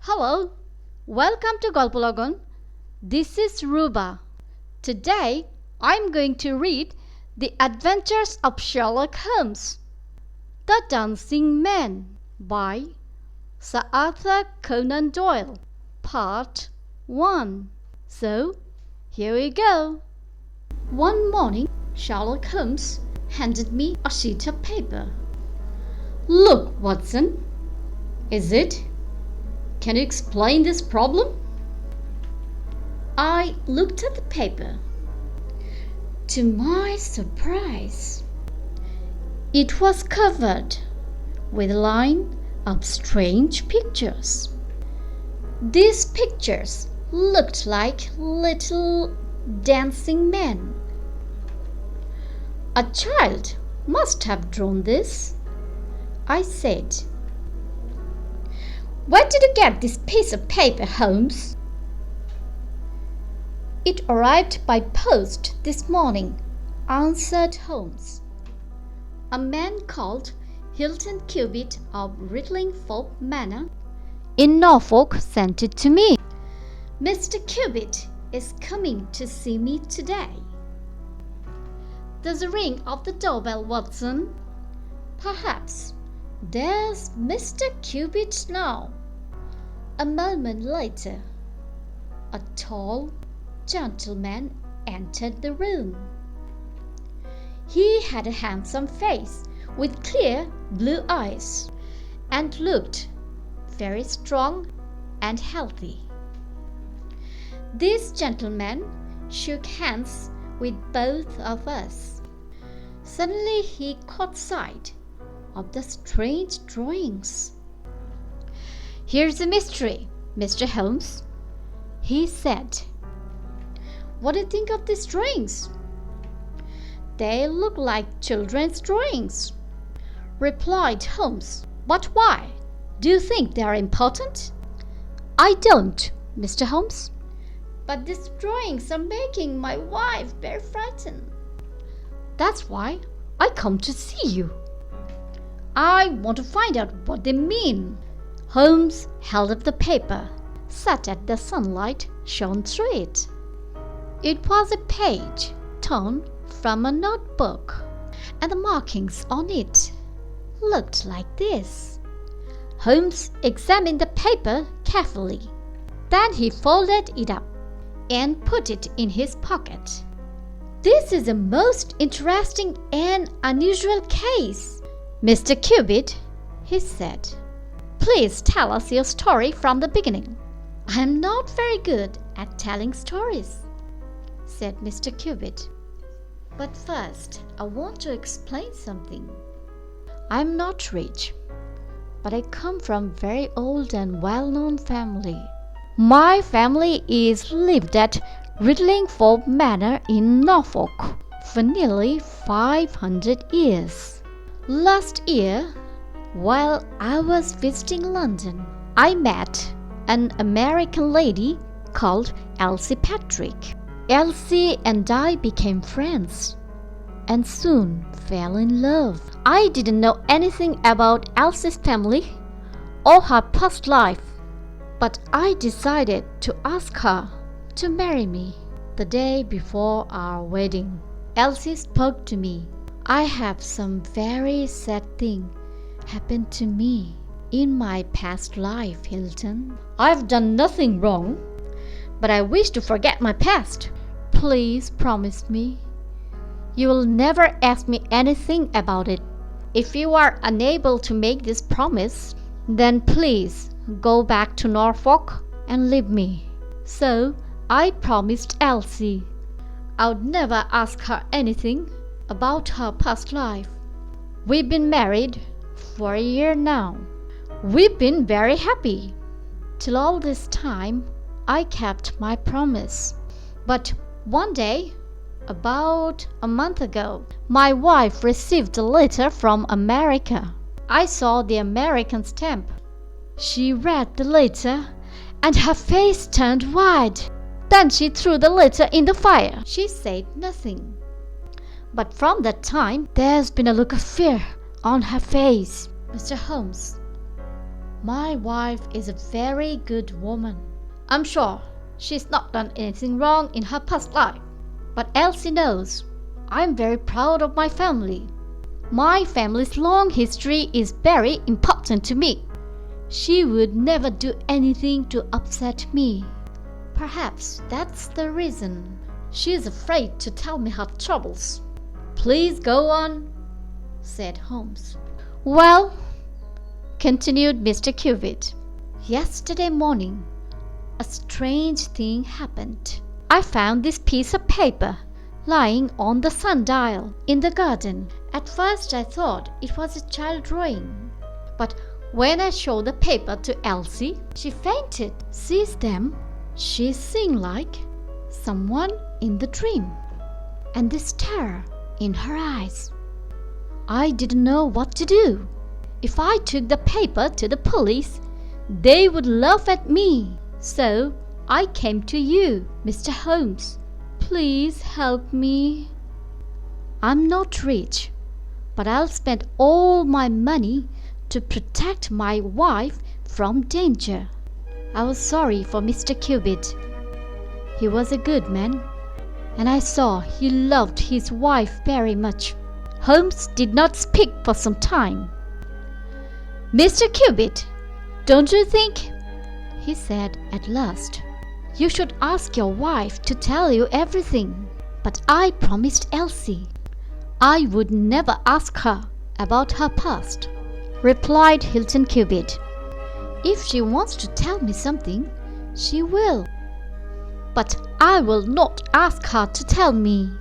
Hello, welcome to Golpo Logon. This is Ruba. Today I'm going to read The Adventures of Sherlock Holmes, The Dancing Man by Sir Arthur Conan Doyle, Part 1. So, here we go. One morning, Sherlock Holmes handed me a sheet of paper. "Look, Watson. Is it? Can you explain this problem?" I looked at the paper. To my surprise, it was covered with a line of strange pictures. These pictures looked like little dancing men. "A child must have drawn this," I said. "Where did you get this piece of paper, Holmes?" "It arrived by post this morning," answered Holmes. "A man called Hilton Cubitt of Ridlingthorpe Manor in Norfolk sent it to me. Mr. Cubitt is coming to see me today." "There's a ring of the doorbell, Watson. Perhaps there's Mr. Cubitt now." A moment later, a tall gentleman entered the room. He had a handsome face with clear blue eyes and looked very strong and healthy. This gentleman shook hands with both of us. Suddenly he caught sight of the strange drawings. "Here's a mystery, Mr. Holmes," he said. "What do you think of these drawings?" "They look like children's drawings," replied Holmes. "But why? Do you think they are important?" "I don't, Mr. Holmes. But these drawings are making my wife very frightened. That's why I come to see you. I want to find out what they mean." Holmes held up the paper, so that the sunlight shone through it. It was a page torn from a notebook, and the markings on it looked like this. Holmes examined the paper carefully. Then he folded it up and put it in his pocket. "This is a most interesting and unusual case, Mr. Cubitt," he said. "Please tell us your story from the beginning." "I am not very good at telling stories," said Mr. Cubitt. "But first, I want to explain something. I am not rich, but I come from a very old and well-known family. My family is lived at Ridlingthorpe Manor in Norfolk for nearly 500 years. Last year, while I was visiting London, I met an American lady called Elsie Patrick. Elsie and I became friends and soon fell in love. I didn't know anything about Elsie's family or her past life, but I decided to ask her to marry me. The day before our wedding, Elsie spoke to me. "I have some very sad thing happened to me in my past life, Hilton. I've done nothing wrong, but I wish to forget my past. Please promise me you will never ask me anything about it. If you are unable to make this promise, then please go back to Norfolk and leave me." So I promised Elsie I would never ask her anything about her past life. We've been married for a year now. We've been very happy. Till all this time, I kept my promise. But one day, about a month ago, my wife received a letter from America. I saw the American stamp. She read the letter and her face turned white. Then she threw the letter in the fire. She said nothing. But from that time, there's been a look of fear on her face. Mr. Holmes, My wife is a very good woman. I'm sure she's not done anything wrong in her past life. But Elsie knows I'm very proud of my family. My family's long history is very important to me. She would never do anything to upset me. Perhaps that's the reason she is afraid to tell me her troubles. Please go on, said Holmes. Well, continued Mr. Cubitt, yesterday morning a strange thing happened. I found this piece of paper lying on the sundial in the garden. At first I thought it was a child drawing, but when I showed the paper to Elsie, she fainted. Sees them, she's seeing like someone in the dream, and this terror in her eyes. I didn't know what to do. If I took the paper to the police, they would laugh at me. So I came to you, Mr. Holmes. Please help me. I'm not rich, but I'll spend all my money to protect my wife from danger. I was sorry for Mr. Cubitt. He was a good man, and I saw he loved his wife very much. Holmes did not speak for some time. Mr. Cubitt, don't you think, he said at last, you should ask your wife to tell you everything? But I promised Elsie I would never ask her about her past, replied Hilton Cubitt. If she wants to tell me something, she will. But I will not ask her to tell me.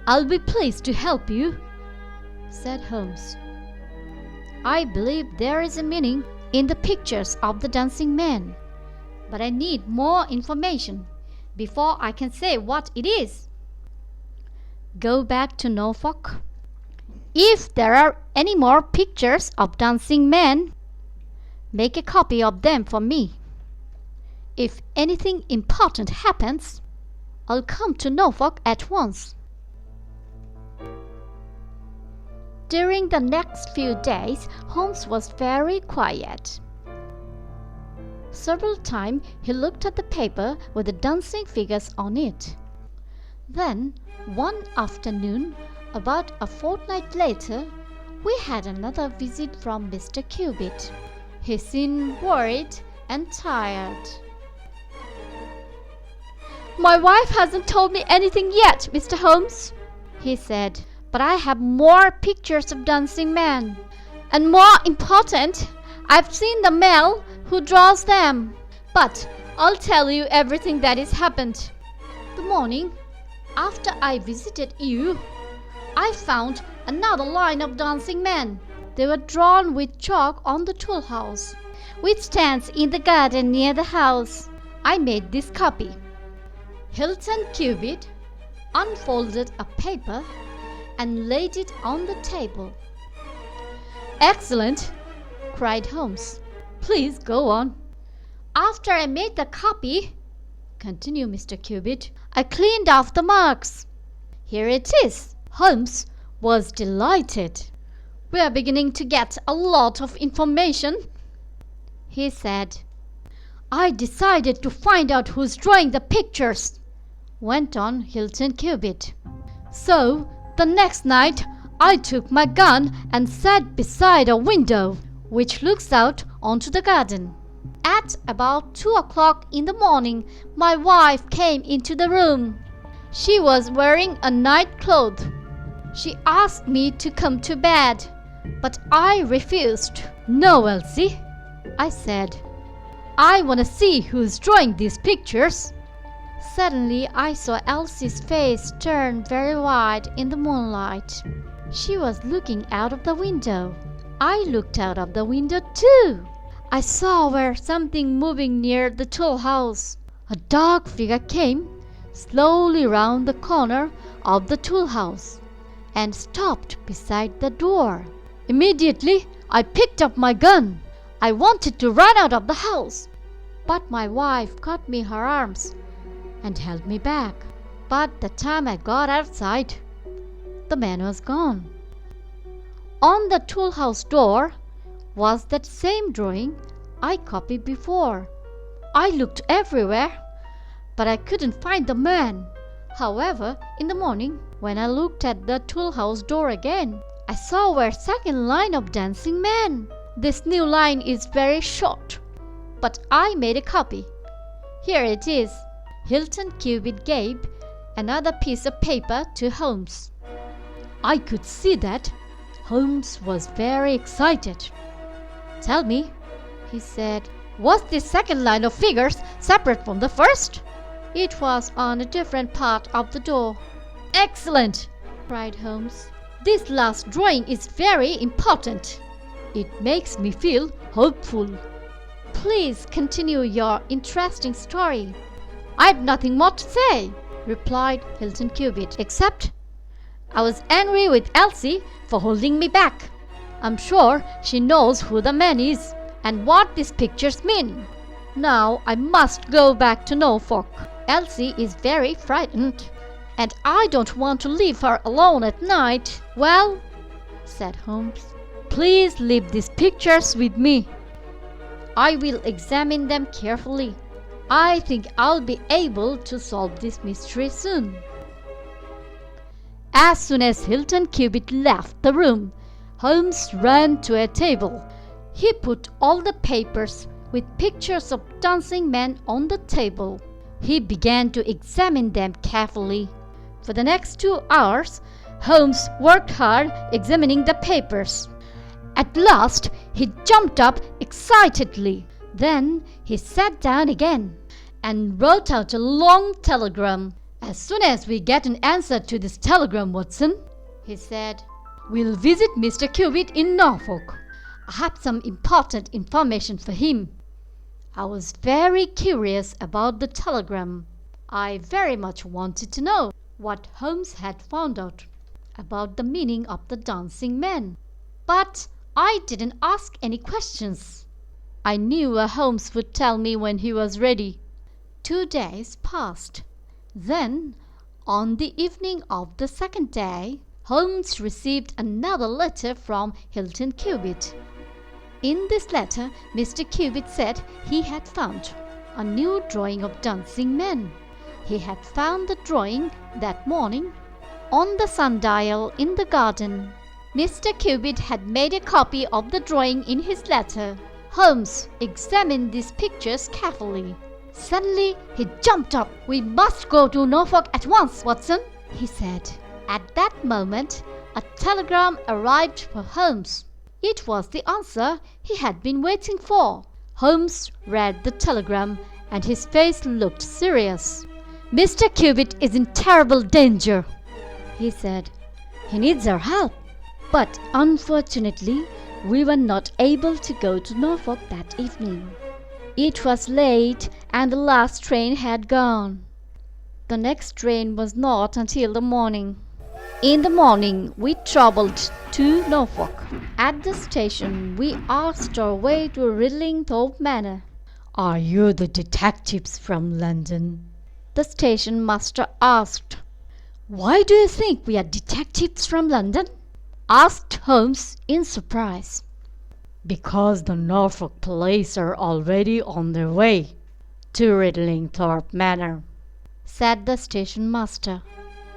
I'll be pleased to help you, said Holmes. I believe there is a meaning in the pictures of the dancing men, but I need more information before I can say what it is. Go back to Norfolk. If there are any more pictures of dancing men, make a copy of them for me. If anything important happens, I'll come to Norfolk at once. During the next few days, Holmes was very quiet. Several times he looked at the paper with the dancing figures on it. Then, one afternoon, about a fortnight later, we had another visit from Mr. Cubitt. He seemed worried and tired. My wife hasn't told me anything yet, Mr. Holmes, he said. But I have more pictures of dancing men. And more important, I've seen the male who draws them. But I'll tell you everything that has happened. The morning after I visited you, I found another line of dancing men. They were drawn with chalk on the tool house, which stands in the garden near the house. I made this copy. Hilton Cubitt unfolded a paper and laid it on the table. Excellent, cried Holmes. Please go on. After I made the copy, continued Mr. Cubitt, I cleaned off the marks. Here it is. Holmes was delighted. We are beginning to get a lot of information, he said. I decided to find out who's drawing the pictures, went on Hilton Cubitt. So the next night I took my gun and sat beside a window which looks out onto the garden. At about 2 o'clock in the morning, my wife came into the room. She was wearing a nightcloth. She asked me to come to bed, but I refused. No, Elsie, I said. I want to see who's drawing these pictures. Suddenly, I saw Elsie's face turn very white in the moonlight. She was looking out of the window. I looked out of the window too. I saw where something moving near the tool house. A dark figure came slowly round the corner of the tool house and stopped beside the door. Immediately, I picked up my gun. I wanted to run out of the house, but my wife caught me in her arms and held me back. But the time I got outside, the man was gone. On the tool house door was that same drawing I copied before. I looked everywhere, but I couldn't find the man. However, in the morning, when I looked at the tool house door again, I saw a second line of dancing men. This new line is very short, but I made a copy. Here it is." Hilton Cubitt gave another piece of paper to Holmes. I could see that Holmes was very excited. "Tell me," he said, "was this second line of figures separate from the first?" "It was on a different part of the door." "Excellent!" cried Holmes. "This last drawing is very important. It makes me feel hopeful. Please continue your interesting story." "I've nothing more to say," replied Hilton Cubitt, "except I was angry with Elsie for holding me back. I'm sure she knows who the man is and what these pictures mean. Now I must go back to Norfolk. Elsie is very frightened, and I don't want to leave her alone at night." "Well," said Holmes, "please leave these pictures with me. I will examine them carefully. I think I'll be able to solve this mystery soon." As soon as Hilton Cubitt left the room, Holmes ran to a table. He put all the papers with pictures of dancing men on the table. He began to examine them carefully. For the next 2 hours, Holmes worked hard examining the papers. At last, he jumped up excitedly. Then he sat down again and wrote out a long telegram. "As soon as we get an answer to this telegram, Watson," he said, "we'll visit Mr. Cubitt in Norfolk. I have some important information for him." I was very curious about the telegram. I very much wanted to know what Holmes had found out about the meaning of the dancing men. But I didn't ask any questions. I knew Holmes would tell me when he was ready. 2 days passed. Then, on the evening of the second day, Holmes received another letter from Hilton Cubitt. In this letter, Mr. Cubitt said he had found a new drawing of dancing men. He had found the drawing that morning on the sundial in the garden. Mr. Cubitt had made a copy of the drawing in his letter. Holmes examined these pictures carefully. Suddenly, he jumped up. "We must go to Norfolk at once, Watson," he said. At that moment, a telegram arrived for Holmes. It was the answer he had been waiting for. Holmes read the telegram, and his face looked serious. "Mr. Cubitt is in terrible danger," he said. "He needs our help." But unfortunately, we were not able to go to Norfolk that evening. It was late, and the last train had gone. The next train was not until the morning. In the morning, we traveled to Norfolk. At the station, we asked our way to Ridlingthorpe Manor. "Are you the detectives from London?" the station master asked. "Why do you think we are detectives from London?" asked Holmes in surprise. "Because the Norfolk police are already on their way to Ridlingthorpe Manor," said the station master.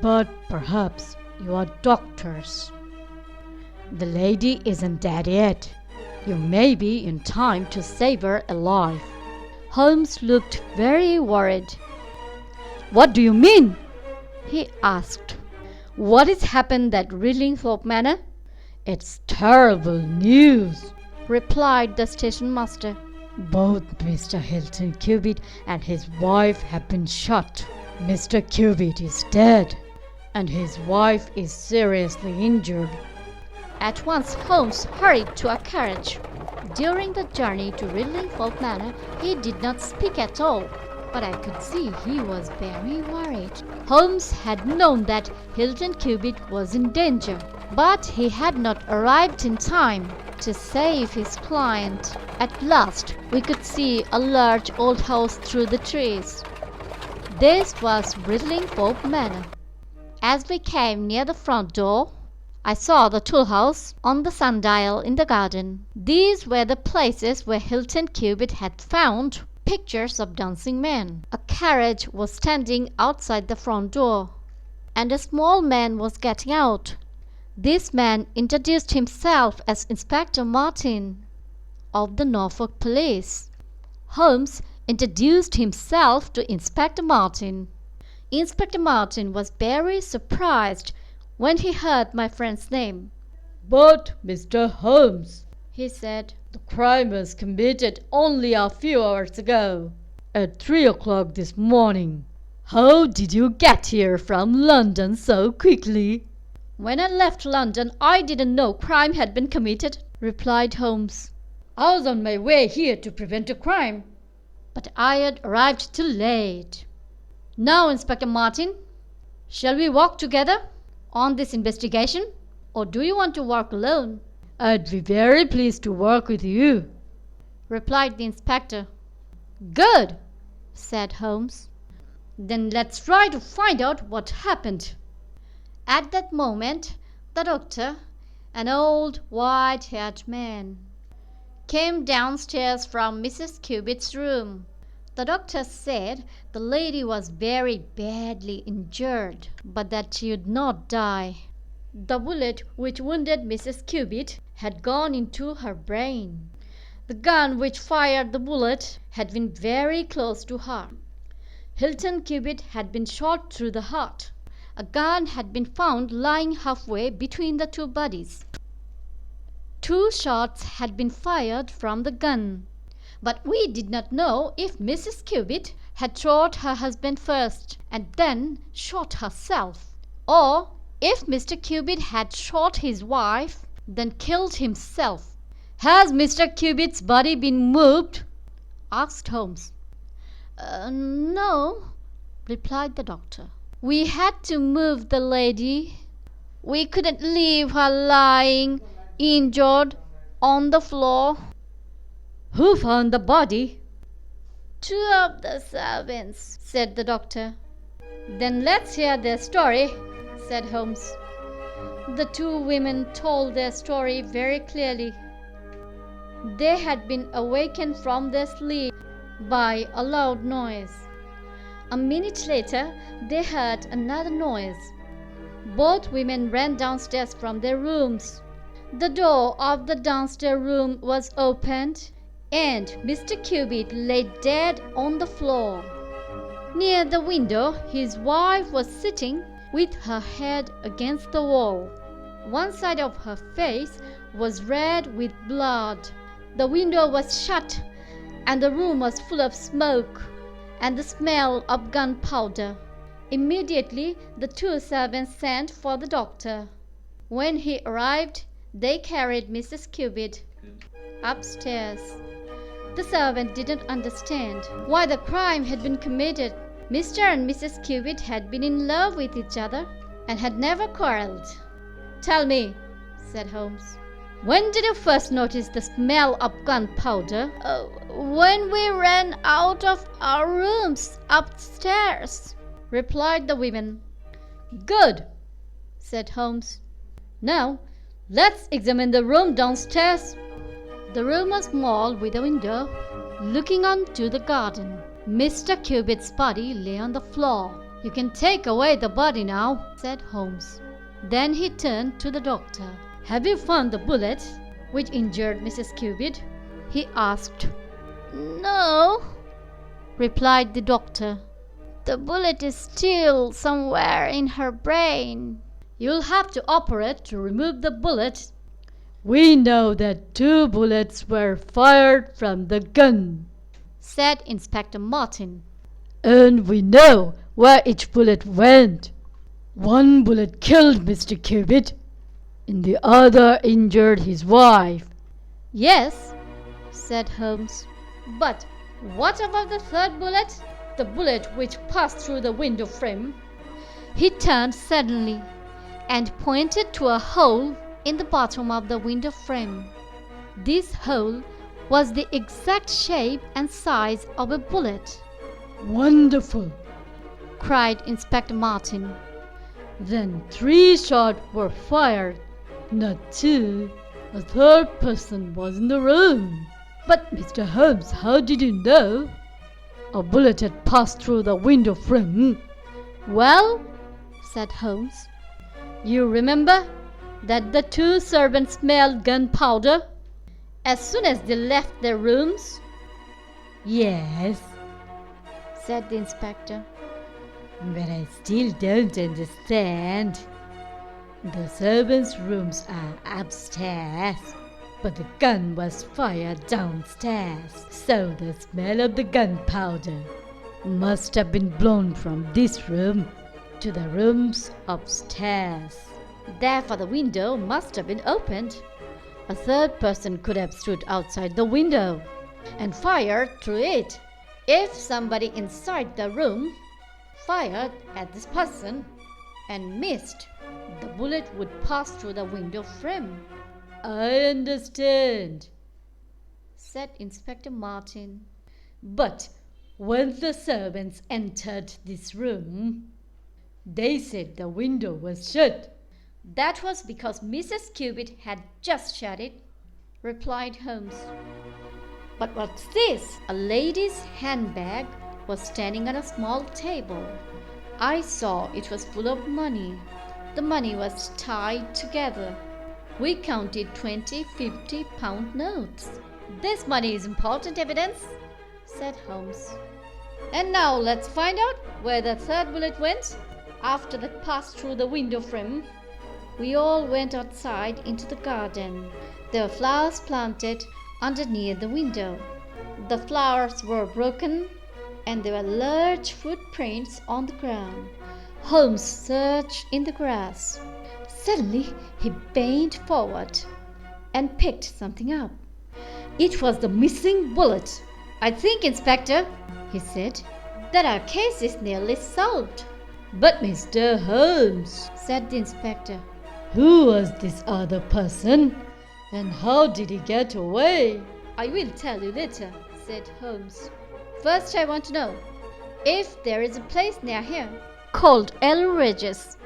"But perhaps you are doctors. The lady isn't dead yet. You may be in time to save her alive." Holmes looked very worried. "What do you mean?" he asked. "What has happened at Ridlingthorpe Manor?" "It's terrible news," replied the station master. "Both Mr. Hilton Cubitt and his wife have been shot. Mr. Cubitt is dead, and his wife is seriously injured." At once Holmes hurried to a carriage. During the journey to Ridlingthorpe Manor, he did not speak at all, but I could see he was very worried. Holmes had known that Hilton Cubitt was in danger, but he had not arrived in time to save his client. At last, we could see a large old house through the trees. This was Ridlingthorpe Manor. As we came near the front door, I saw the tool house on the sundial in the garden. These were the places where Hilton Cubitt had found pictures of dancing men. A carriage was standing outside the front door, and a small man was getting out. This man introduced himself as Inspector Martin of the Norfolk Police. Holmes introduced himself to Inspector Martin. Inspector Martin was very surprised when he heard my friend's name. "But, Mr. Holmes," he said, "the crime was committed only a few hours ago, at 3 o'clock this morning. How did you get here from London so quickly?" "When I left London, I didn't know crime had been committed," replied Holmes. "I was on my way here to prevent a crime." "But I had arrived too late. Now, Inspector Martin, shall we work together on this investigation, or do you want to work alone?" "I'd be very pleased to work with you," replied the inspector. "Good," said Holmes. "Then let's try to find out what happened." At that moment, the doctor, an old white-haired man, came downstairs from Mrs. Cubitt's room. The doctor said the lady was very badly injured, but that she would not die. The bullet which wounded Mrs. Cubitt had gone into her brain. The gun which fired the bullet had been very close to her. Hilton Cubitt had been shot through the heart. A gun had been found lying halfway between the two bodies. 2 shots had been fired from the gun, but we did not know if Mrs. Cubitt had shot her husband first and then shot herself, or if Mr. Cubitt had shot his wife, then killed himself. "Has Mr. Cubitt's body been moved?" asked Holmes. No," replied the doctor. "We had to move the lady. We couldn't leave her lying injured on the floor." "Who found the body?" "2 of the servants," said the doctor. "Then let's hear their story," said Holmes. The 2 women told their story very clearly. They had been awakened from their sleep by a loud noise. A minute later, they heard another noise. Both women ran downstairs from their rooms. The door of the downstairs room was opened, and Mr. Cubitt lay dead on the floor. Near the window, his wife was sitting with her head against the wall. One side of her face was red with blood. The window was shut, and the room was full of smoke and the smell of gunpowder. Immediately, the 2 servants sent for the doctor. When he arrived, they carried Mrs. Cubitt upstairs. The servant didn't understand why the crime had been committed. Mr. and Mrs. Cubitt had been in love with each other and had never quarreled. "Tell me," said Holmes, "when did you first notice the smell of gunpowder?" "When we ran out of our rooms upstairs," replied the women. "Good," said Holmes. "Now, let's examine the room downstairs." The room was small with a window looking onto the garden. Mr. Cubitt's body lay on the floor. "You can take away the body now," said Holmes. Then he turned to the doctor. "Have you found the bullet which injured Mrs. Cubitt?" he asked. "No," replied the doctor. "The bullet is still somewhere in her brain." "You'll have to operate to remove the bullet." "We know that 2 bullets were fired from the gun," said Inspector Martin. "and we know where each bullet went. 1 bullet killed Mr. Cubitt, and the other injured his wife." "Yes," said Holmes. "But what about the 3rd bullet? The bullet which passed through the window frame?" He turned suddenly and pointed to a hole in the bottom of the window frame. This hole was the exact shape and size of a bullet. "Wonderful!" cried Inspector Martin. "Then 3 shots were fired Not two. A third person was in the room. But Mr. Holmes, how did you know? A bullet had passed through the window frame. Well, said Holmes, you remember that the two servants smelled gunpowder as soon as they left their rooms? Yes, said the inspector. but I still don't understand. The servants' rooms are upstairs, but the gun was fired downstairs, so the smell of the gunpowder must have been blown from this room to the rooms upstairs. Therefore, the window must have been opened. A third person could have stood outside the window and fired through it. If somebody inside the room fired at this person and missed, the bullet would pass through the window frame. I understand, said Inspector Martin. but when the servants entered this room, they said the window was shut. That was because Mrs. Cubitt had just shut it, replied Holmes. But what's this? A lady's handbag was standing on a small table. I saw it was full of money. The money was tied together. We counted 20 50-pound notes. This money is important evidence, said Holmes. And now let's find out where the third bullet went after it passed through the window frame. We all went outside into the garden. There were flowers planted underneath the window. The flowers were broken and there were large footprints on the ground. Holmes searched in the grass. Suddenly he bent forward and picked something up. It was the missing bullet. I think, Inspector, he said, that our case is nearly solved. But Mr. Holmes, said the inspector, who was this other person and how did he get away? I will tell you later, said Holmes. First I want to know if there is a place near here called El Regis.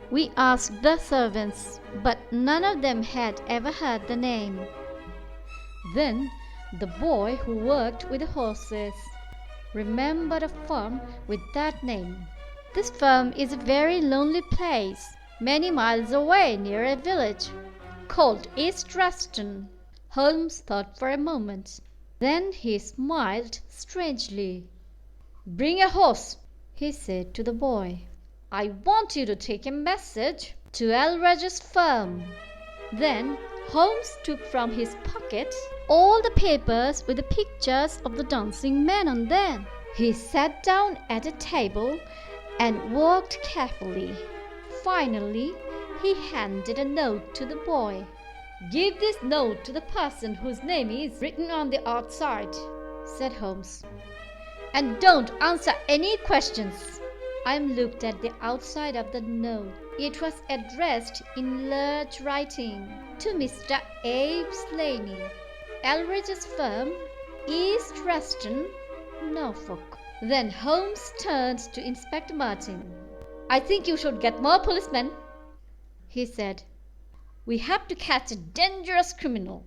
We asked the servants, but none of them had ever heard the name. Then the boy who worked with the horses remembered a farm with that name. This farm is a very lonely place, many miles away near a village called East Ruston. Holmes thought for a moment. Then he smiled strangely. Bring a horse, he said to the boy. I want you to take a message to El Regis farm. Then Holmes took from his pocket all the papers with the pictures of the dancing men on them. He sat down at a table and worked carefully. Finally, he handed a note to the boy. Give this note to the person whose name is written on the outside, said Holmes. And don't answer any questions. I looked at the outside of the note. It was addressed in large writing to Mr. Abe Slaney, El Regis firm, East Ruston, Norfolk. Then Holmes turned to Inspector Martin. I think you should get more policemen, he said. We have to catch a dangerous criminal.